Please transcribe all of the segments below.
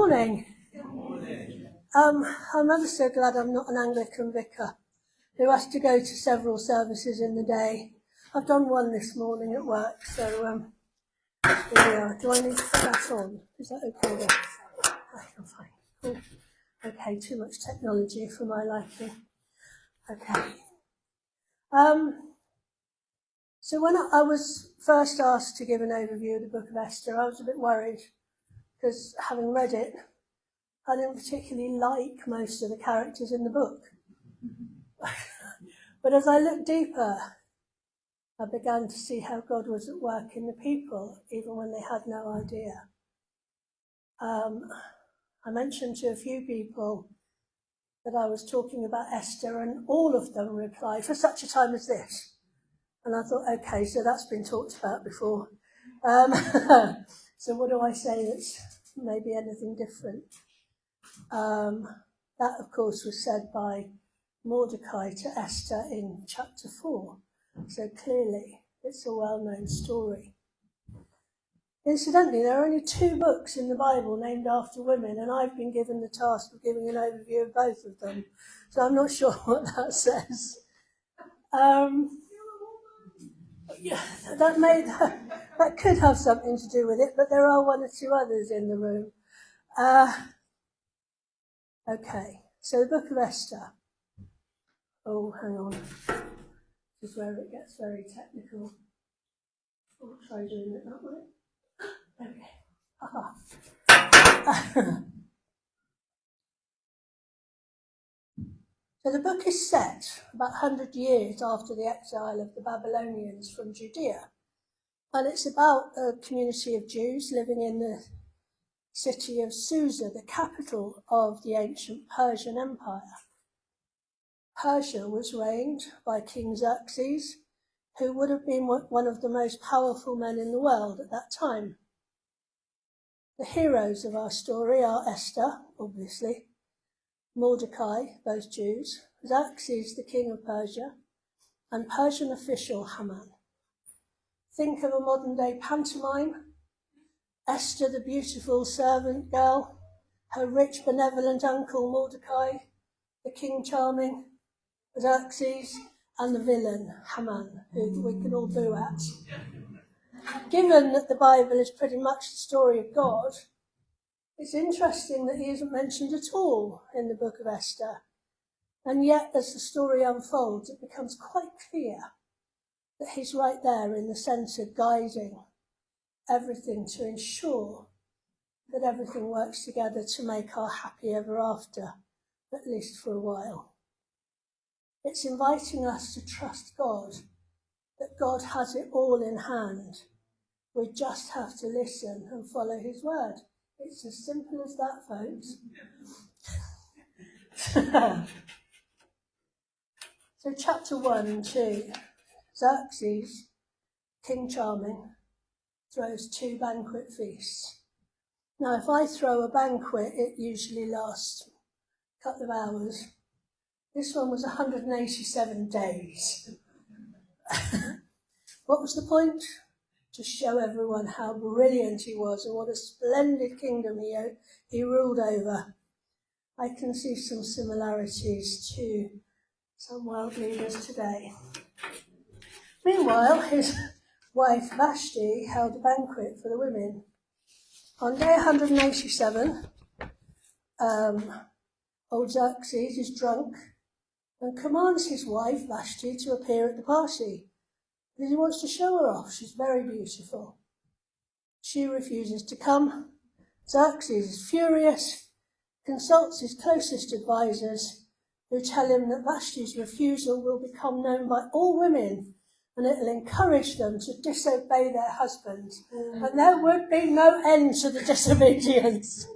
morning. I'm ever so glad I'm not an Anglican vicar who has to go to several services in the day. I've done one this morning at work, so here we are. Do I need to put that on? Is that okay then? I'm fine. Cool. Okay, too much technology for my liking. Okay. So when I was first asked to give an overview of the book of Esther, I was a bit worried because having read it, I didn't particularly like most of the characters in the book. But as I looked deeper, I began to see how God was at work in the people, even when they had no idea. I mentioned to a few people that I was talking about Esther, and all of them replied, for such a time as this. And I thought, okay, so that's been talked about before. So what do I say that's maybe anything different? That, of course, was said by Mordecai to Esther in chapter 4. So clearly, it's a well-known story. Incidentally, there are only 2 books in the Bible named after women, and I've been given the task of giving an overview of both of them. So I'm not sure what that says. Yeah, that could have something to do with it, but there are 1 or 2 others in the room. Okay, so the book of Esther. Oh, hang on. This is where it gets very technical. I'll try doing it that way. Okay. So the book is set about 100 years after the exile of the Babylonians from Judea. And it's about a community of Jews living in the city of Susa, the capital of the ancient Persian Empire. Persia was reigned by King Xerxes, who would have been one of the most powerful men in the world at that time. The heroes of our story are Esther, obviously, Mordecai, both Jews, Xerxes, the king of Persia, and Persian official Haman. Think of a modern-day pantomime. Esther, the beautiful servant girl, her rich, benevolent uncle Mordecai, the king charming, Xerxes, and the villain, Haman, who we can all boo at. Given that the Bible is pretty much the story of God, it's interesting that he isn't mentioned at all in the book of Esther. And yet, as the story unfolds, it becomes quite clear that he's right there in the centre, guiding everything to ensure that everything works together to make our happy ever after, at least for a while. It's inviting us to trust God, that God has it all in hand. We just have to listen and follow his word. It's as simple as that, folks. So chapter 1 and 2, Xerxes, King Charming, throws 2 banquet feasts. Now, if I throw a banquet, it usually lasts a couple of hours. This one was 187 days. What was the point? To show everyone how brilliant he was and what a splendid kingdom he ruled over. I can see some similarities to some world leaders today. Meanwhile, his wife Vashti held a banquet for the women. On day 187, old Xerxes is drunk and commands his wife Vashti to appear at the party because he wants to show her off. She's very beautiful. She refuses to come. Xerxes is furious, consults his closest advisors, who tell him that Vashti's refusal will become known by all women and it will encourage them to disobey their husbands. And there would be no end to the disobedience.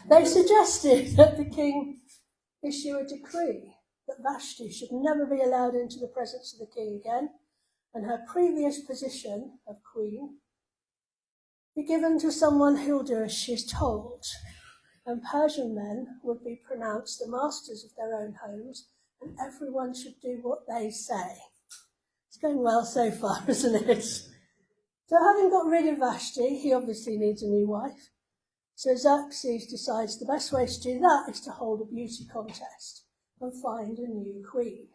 They suggested that the king issue a decree that Vashti should never be allowed into the presence of the king again, and her previous position of queen be given to someone who'll do as she's told. And Persian men would be pronounced the masters of their own homes, and everyone should do what they say. It's going well so far, isn't it? So having got rid of Vashti, he obviously needs a new wife. So Xerxes decides the best way to do that is to hold a beauty contest and find a new queen,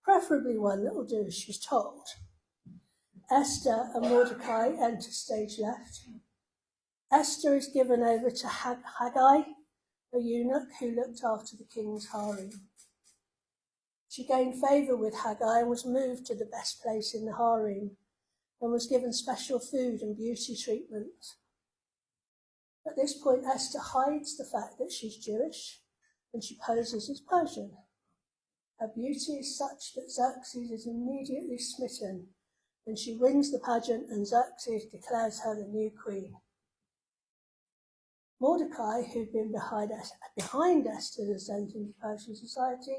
preferably one that will do as she's told. Esther and Mordecai enter stage left. Esther is given over to Haggai, a eunuch who looked after the king's harem. She gained favour with Haggai and was moved to the best place in the harem and was given special food and beauty treatments. At this point, Esther hides the fact that she's Jewish and she poses as Persian. Her beauty is such that Xerxes is immediately smitten, and she wins the pageant and Xerxes declares her the new queen. Mordecai, who'd been behind Esther's ascent into Persian society,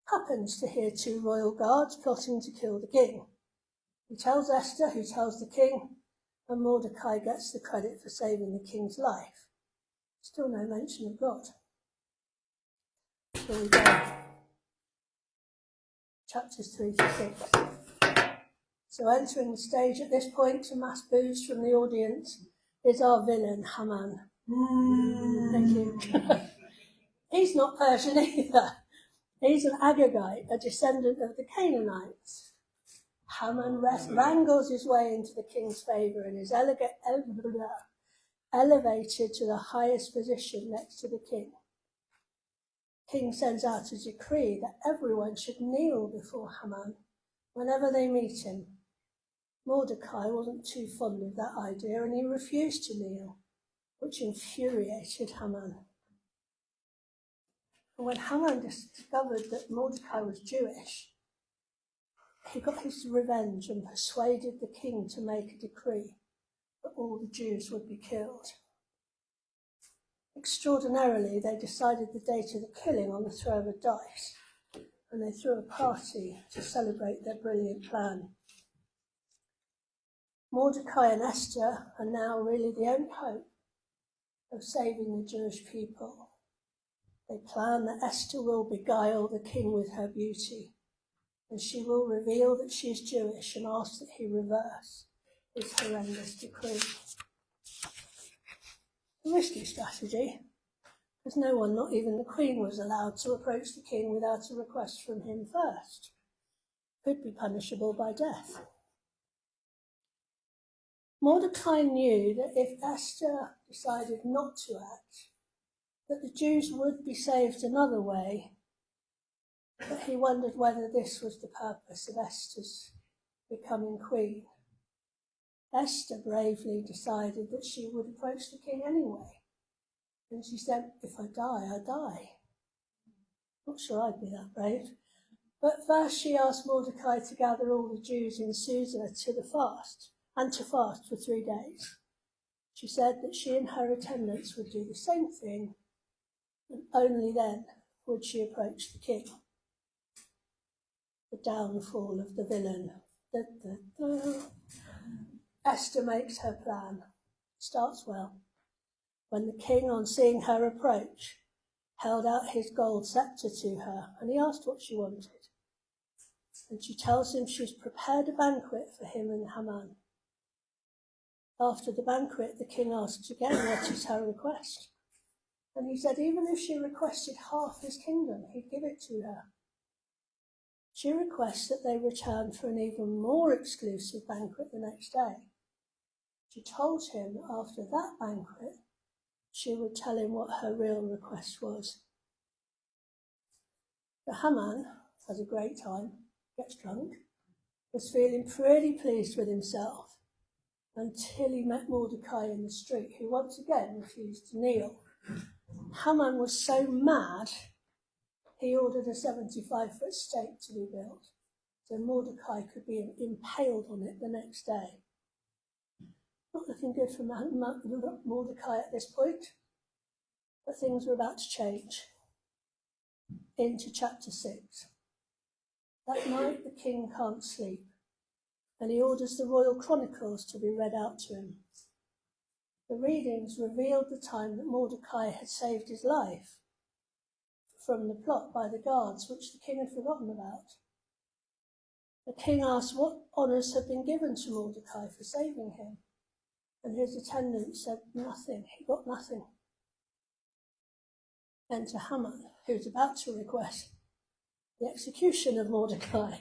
happens to hear two royal guards plotting to kill the king. He tells Esther, who tells the king, and Mordecai gets the credit for saving the king's life. Still no mention of God. Here we go. Chapters 3 to 6. So entering the stage at this point to mass boos from the audience is our villain, Haman. Thank you. He's not Persian either. He's an Agagite, a descendant of the Canaanites. Haman wrangles his way into the king's favour and is elevated to the highest position next to the king. King sends out a decree that everyone should kneel before Haman whenever they meet him. Mordecai wasn't too fond of that idea and he refused to kneel, which infuriated Haman. And when Haman discovered that Mordecai was Jewish, he got his revenge and persuaded the king to make a decree that all the Jews would be killed. Extraordinarily, they decided the date of the killing on the throw of a dice, and they threw a party to celebrate their brilliant plan. Mordecai and Esther are now really the only hope of saving the Jewish people. They plan that Esther will beguile the king with her beauty, and she will reveal that she is Jewish and ask that he reverse his horrendous decree. A risky strategy, because no one, not even the queen, was allowed to approach the king without a request from him first. Could be punishable by death. Mordecai knew that if Esther decided not to act, that the Jews would be saved another way, but he wondered whether this was the purpose of Esther's becoming queen. Esther bravely decided that she would approach the king anyway, and she said, "If I die, I die." Not sure I'd be that brave. But first she asked Mordecai to gather all the Jews in Susa to fast for 3 days. She said that she and her attendants would do the same thing, and only then would she approach the king. The downfall of the villain. Esther makes her plan. Starts well. When the king, on seeing her approach, held out his gold scepter to her, and he asked what she wanted. And she tells him she's prepared a banquet for him and Haman. After the banquet, the king asks again what is her request. And he said even if she requested half his kingdom, he'd give it to her. She requests that they return for an even more exclusive banquet the next day. She told him after that banquet, she would tell him what her real request was. But Haman has a great time, gets drunk, was feeling pretty pleased with himself until he met Mordecai in the street, who once again refused to kneel. Haman was so mad, he ordered a 75-foot stake to be built, so Mordecai could be impaled on it the next day. Not looking good for Mordecai at this point, but things were about to change. Into chapter 6. That night the king can't sleep, and he orders the royal chronicles to be read out to him. The readings revealed the time that Mordecai had saved his life from the plot by the guards, which the king had forgotten about. The king asked what honours had been given to Mordecai for saving him, and his attendants said nothing, he got nothing. Then to Haman, who was about to request the execution of Mordecai,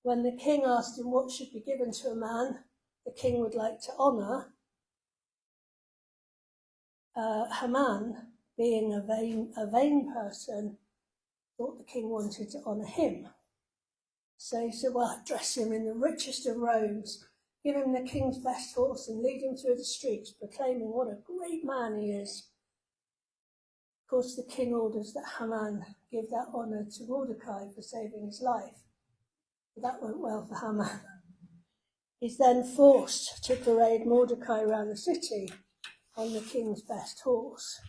when the king asked him what should be given to a man the king would like to honour, Haman, being a vain person, thought the king wanted to honour him. So he said, well, I'd dress him in the richest of robes, give him the king's best horse and lead him through the streets, proclaiming what a great man he is. Of course, the king orders that Haman give that honour to Mordecai for saving his life. But that went well for Haman. He's then forced to parade Mordecai around the city on the king's best horse.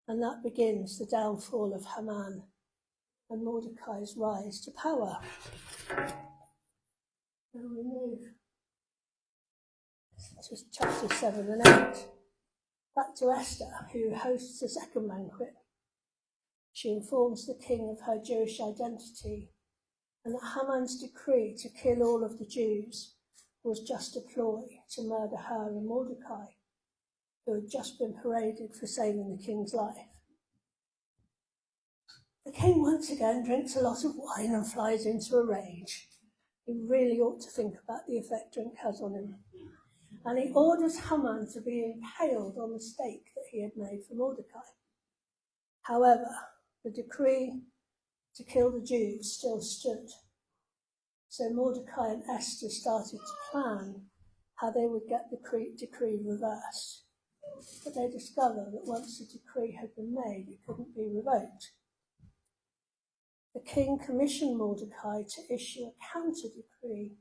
And that begins the downfall of Haman and Mordecai's rise to power. And we move to chapters 7 and 8. Back to Esther, who hosts the second banquet. She informs the king of her Jewish identity and that Haman's decree to kill all of the Jews was just a ploy to murder her and Mordecai, who had just been paraded for saving the king's life. The king once again drinks a lot of wine and flies into a rage. He really ought to think about the effect drink has on him. And he orders Haman to be impaled on the stake that he had made for Mordecai. However, the decree to kill the Jews still stood. So Mordecai and Esther started to plan how they would get the decree reversed. But they discovered that once the decree had been made, it couldn't be revoked. The king commissioned Mordecai to issue a counter-decree,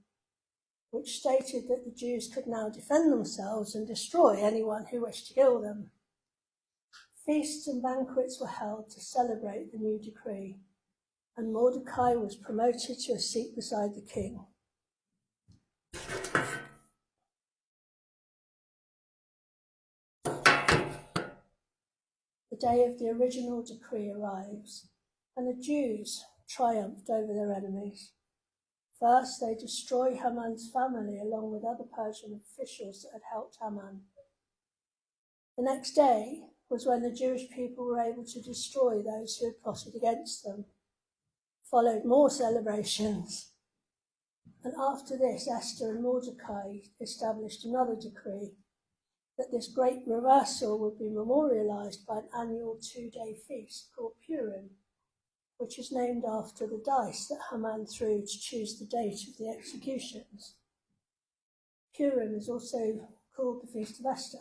which stated that the Jews could now defend themselves and destroy anyone who wished to kill them. Feasts and banquets were held to celebrate the new decree, and Mordecai was promoted to a seat beside the king. The day of the original decree arrives, and the Jews triumphed over their enemies. First, they destroy Haman's family along with other Persian officials that had helped Haman. The next day was when the Jewish people were able to destroy those who had plotted against them. Followed more celebrations. And after this, Esther and Mordecai established another decree that this great reversal would be memorialized by an annual 2-day feast called Purim, which is named after the dice that Haman threw to choose the date of the executions. Purim is also called the Feast of Esther.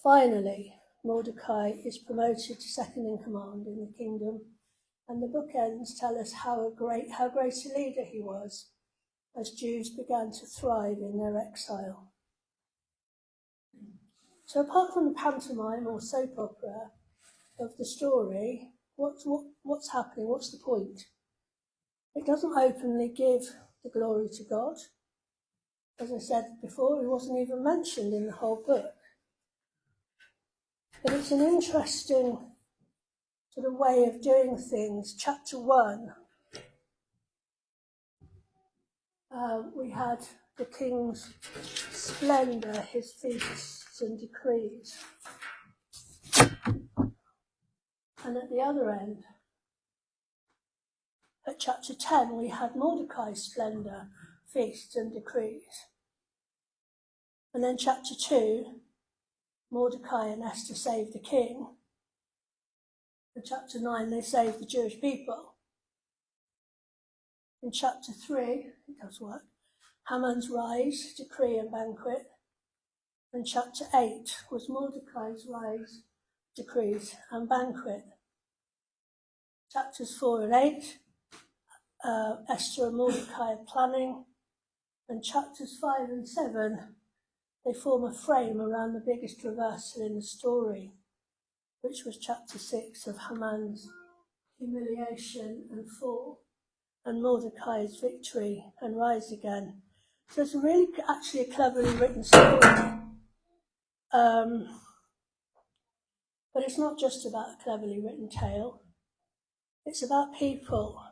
Finally, Mordecai is promoted to second in command in the kingdom, and the bookends tell us how great a leader he was as Jews began to thrive in their exile. So apart from the pantomime or soap opera of the story, what's happening? What's the point? It doesn't openly give the glory to God. As I said before, he wasn't even mentioned in the whole book. But it's an interesting sort of way of doing things. Chapter 1, we had the king's splendour, his feasts and decrees. And at the other end, at chapter 10, we had Mordecai's splendour, feasts and decrees. And then chapter 2, Mordecai and Esther saved the king. In chapter 9, they saved the Jewish people. In chapter 3, it does work, Haman's rise, decree and banquet. And chapter 8 was Mordecai's rise, decrees and banquet. Chapters 4 and 8, Esther and Mordecai are planning. And chapters 5 and 7, they form a frame around the biggest reversal in the story, which was chapter 6 of Haman's humiliation and fall, and Mordecai's victory and rise again. So it's really actually a cleverly written story. But it's not just about a cleverly written tale. It's about people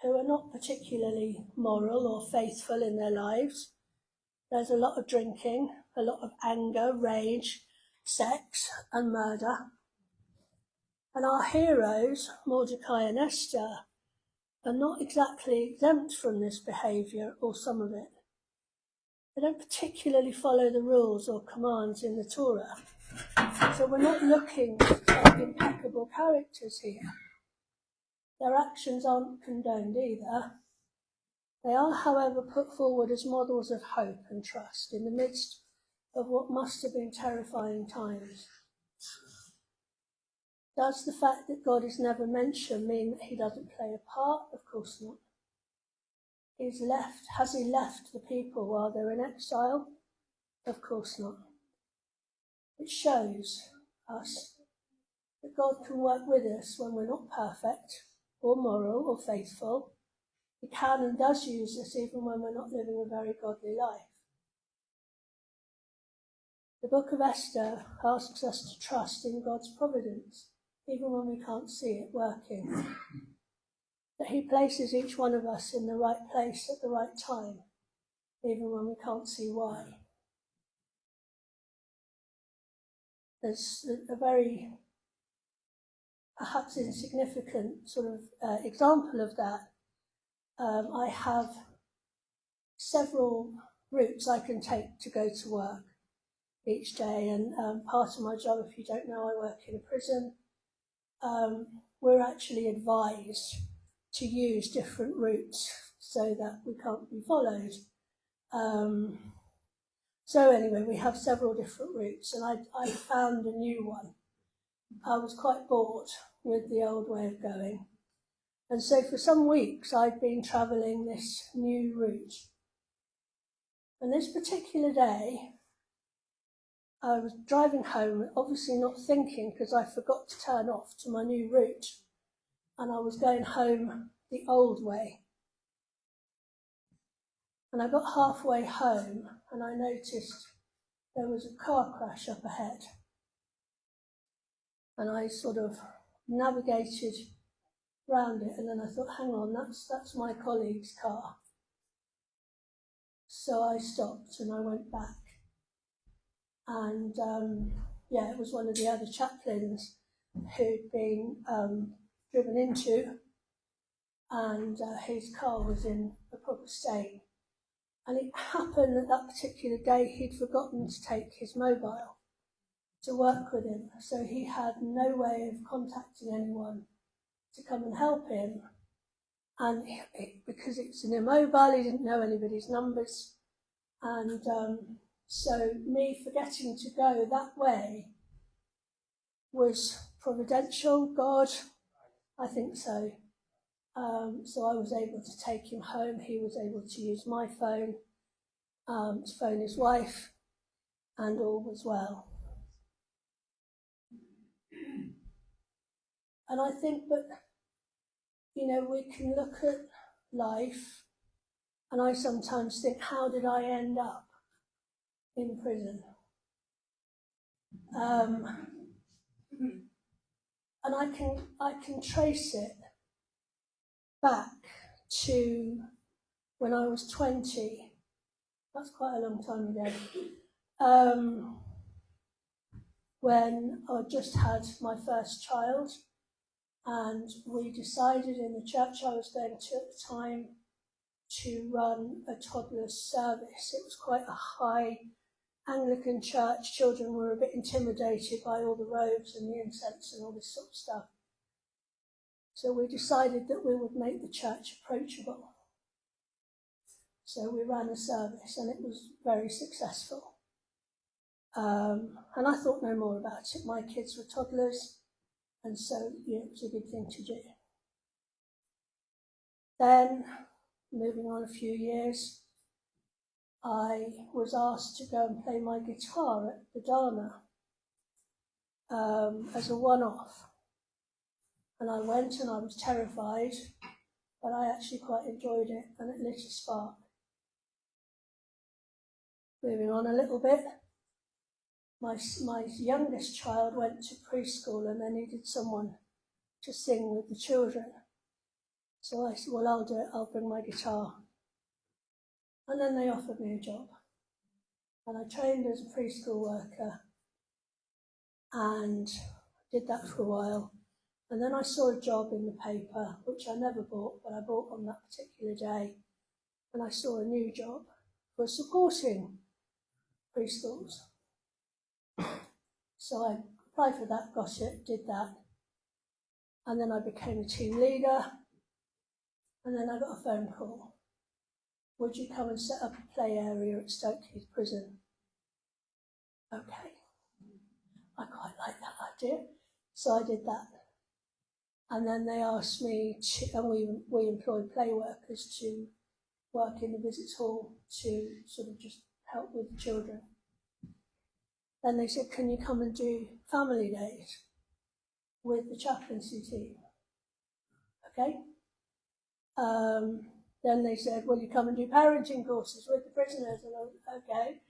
who are not particularly moral or faithful in their lives. There's a lot of drinking, a lot of anger, rage, sex and murder. And our heroes, Mordecai and Esther, are not exactly exempt from this behaviour, or some of it. They don't particularly follow the rules or commands in the Torah. So we're not looking at impeccable characters here. Their actions aren't condoned either. They are, however, put forward as models of hope and trust in the midst of what must have been terrifying times. Does the fact that God is never mentioned mean that he doesn't play a part? Of course not. Has he left the people while they're in exile? Of course not. It shows us that God can work with us when we're not perfect or moral or faithful. He can and does use us even when we're not living a very godly life. The book of Esther asks us to trust in God's providence, even when we can't see it working. That he places each one of us in the right place at the right time, even when we can't see why. There's a very, perhaps insignificant sort of example of that. I have several routes I can take to go to work each day, and part of my job, if you don't know, I work in a prison. We're actually advised to use different routes so that we can't be followed. So anyway, we have several different routes, and I found a new one. I was quite bored with the old way of going. And so for some weeks, I'd been travelling this new route. And this particular day, I was driving home, obviously not thinking because I forgot to turn off to my new route. And I was going home the old way. And I got halfway home and I noticed there was a car crash up ahead. And I sort of navigated round it, and then I thought, hang on, that's my colleague's car. So I stopped and I went back. And it was one of the other chaplains who'd been driven into, and his car was in a proper state. And it happened that particular day he'd forgotten to take his mobile to work with him, so he had no way of contacting anyone to come and help him. And because it's an immobile, he didn't know anybody's numbers. And so me forgetting to go that way was providential, God, I think so. So I was able to take him home. He was able to use my phone to phone his wife, and all was well. And I think that, we can look at life, and I sometimes think, how did I end up in prison? And I can trace it back to when I was 20. That's quite a long time ago. When I just had my first child, and we decided in the church I was going to at the time to run a toddler's service. It was quite a high Anglican church. Children were a bit intimidated by all the robes and the incense and all this sort of stuff. So we decided that we would make the church approachable. So we ran a service, and it was very successful. And I thought no more about it. My kids were toddlers, and so it was a good thing to do. Then, moving on a few years, I was asked to go and play my guitar at the Dana as a one-off. And I went, and I was terrified, but I actually quite enjoyed it, and it lit a spark. Moving on a little bit, my youngest child went to preschool, and they needed someone to sing with the children. So I said, well, I'll do it, I'll bring my guitar. And then they offered me a job. And I trained as a preschool worker and did that for a while. And then I saw a job in the paper, which I never bought, but I bought on that particular day. And I saw a new job for supporting preschools. So I applied for that, got it, did that. And then I became a team leader. And then I got a phone call. Would you come and set up a play area at Stoke Heath Prison? Okay. I quite like that idea. So I did that. And then they asked me to, and we employed play workers to work in the visits hall to sort of just help with the children. Then they said, can you come and do family days with the chaplaincy team? Okay. Then they said, will you come and do parenting courses with the prisoners? And I was, okay.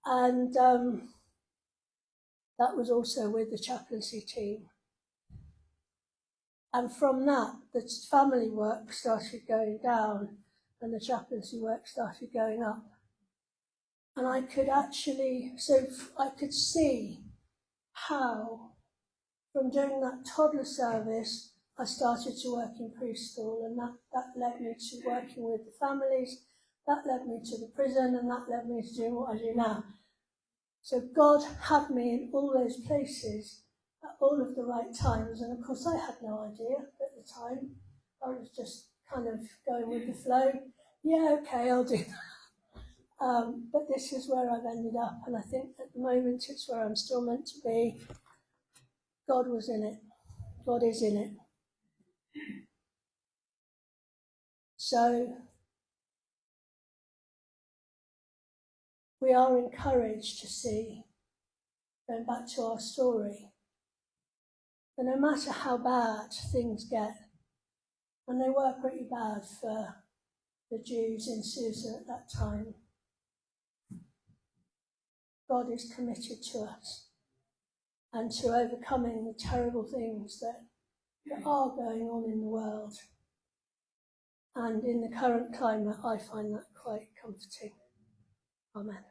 And that was also with the chaplaincy team. And from that, the family work started going down and the chaplaincy work started going up. And I could actually, so I could see how, from doing that toddler service, I started to work in preschool, and that led me to working with the families, that led me to the prison, and that led me to doing what I do now. So God had me in all those places at all of the right times, and of course I had no idea at the time. I was just kind of going with the flow. Yeah, okay, I'll do that. But this is where I've ended up, and I think at the moment it's where I'm still meant to be. God was in it. God is in it. So we are encouraged to see, going back to our story, that no matter how bad things get, and they were pretty bad for the Jews in Susa at that time, God is committed to us and to overcoming the terrible things that are going on in the world. And in the current climate, I find that quite comforting. Amen.